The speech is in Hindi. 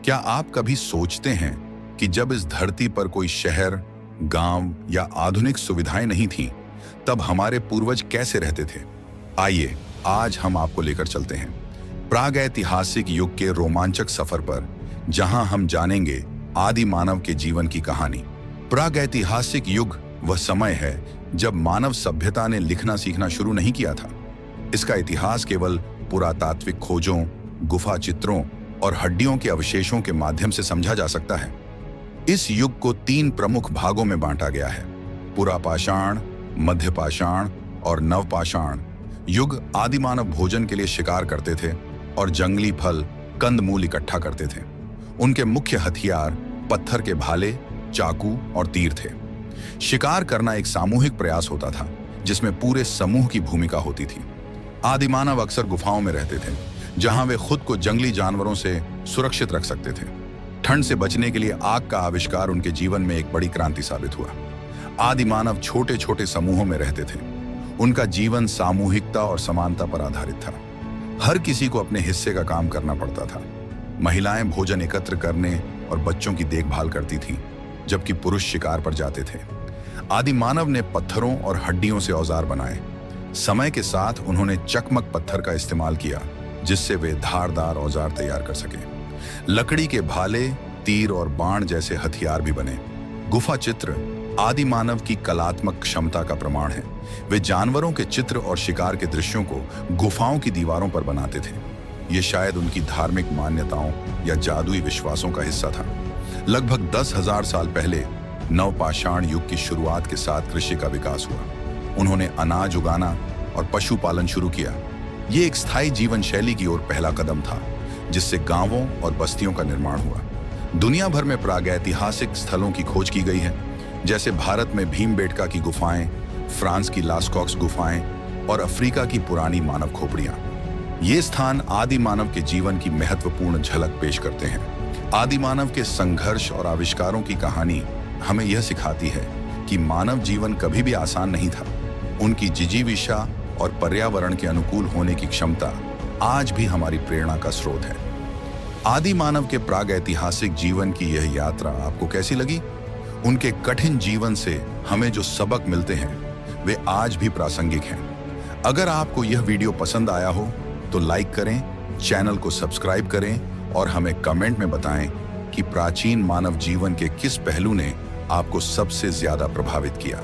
क्या आप कभी सोचते हैं कि जब इस धरती पर कोई शहर, गांव या आधुनिक सुविधाएं नहीं थीं, तब हमारे पूर्वज कैसे रहते थे? आइए, आज हम आपको लेकर चलते हैं प्रागैतिहासिक युग के रोमांचक सफर पर, जहां हम जानेंगे आदि मानव के जीवन की कहानी। प्रागैतिहासिक युग वह समय है जब मानव सभ्यता ने लिखना सीखना शुरू नहीं किया था। इसका इतिहास केवल पुरातात्विक खोजों, गुफा चित्रों और हड्डियों के अवशेषों के माध्यम से समझा जा सकता है। इस युग को 3 प्रमुख भागों में बांटा गया है: पुरापाषाण, मध्यपाषाण और नवपाषाण। युग आदिमानव भोजन के लिए शिकार करते थे और जंगली फल, कंदमूल इकट्ठा करते थे। उनके मुख्य हथियार पत्थर के भाले, चाकू और तीर थे। शिकार करना एक सामूहिक प्रयास होता था जिसमें पूरे समूह की भूमिका होती थी। आदिमानव अक्सर गुफाओं में रहते थे, जहां वे खुद को जंगली जानवरों से सुरक्षित रख सकते थे। ठंड से बचने के लिए आग का आविष्कार उनके जीवन में एक बड़ी क्रांति साबित हुआ। आदिमानव छोटे छोटे समूहों में रहते थे। उनका जीवन सामूहिकता और समानता पर आधारित था। हर किसी को अपने हिस्से का काम करना पड़ता था। महिलाएं भोजन एकत्र करने और बच्चों की देखभाल करती थीं, जबकि पुरुष शिकार पर जाते थे। आदिमानव ने पत्थरों और हड्डियों से औजार बनाए। समय के साथ उन्होंने चकमक पत्थर का इस्तेमाल किया, जिससे वे धारदार औजार तैयार कर सके। लकड़ी के भाले, तीर और बाण जैसे हथियार भी बने। गुफा चित्र आदिमानव की कलात्मक क्षमता का प्रमाण है। वे जानवरों के चित्र और शिकार के दृश्यों को गुफाओं की दीवारों पर बनाते थे। ये शायद उनकी धार्मिक मान्यताओं या जादुई विश्वासों का हिस्सा था। लगभग 10,000 साल पहले नवपाषाण युग की शुरुआत के साथ कृषि का विकास हुआ। उन्होंने अनाज उगाना और पशुपालन शुरू किया। ये एक स्थायी जीवन शैली की ओर पहला कदम था, जिससे गांवों और बस्तियों का निर्माण हुआ। दुनिया भर में प्रागैतिहासिक स्थलों की खोज की गई है, जैसे भारत में भीमबेटका की गुफाएं, फ्रांस की लास्कॉक्स गुफाएं और अफ्रीका की पुरानी मानव खोपड़ियां। ये स्थान आदि मानव के जीवन की महत्वपूर्ण झलक पेश करते हैं। आदि मानव के संघर्ष और आविष्कारों की कहानी हमें यह सिखाती है कि मानव जीवन कभी भी आसान नहीं था। उनकी जिजीविषा और पर्यावरण के अनुकूल होने की क्षमता आज भी हमारी प्रेरणा का स्रोत है। आदि मानव के प्रागैतिहासिक जीवन की यह यात्रा आपको कैसी लगी? उनके कठिन जीवन से हमें जो सबक मिलते हैं वे आज भी प्रासंगिक हैं। अगर आपको यह वीडियो पसंद आया हो तो लाइक करें, चैनल को सब्सक्राइब करें और हमें कमेंट में बताएं कि प्राचीन मानव जीवन के किस पहलू ने आपको सबसे ज्यादा प्रभावित किया।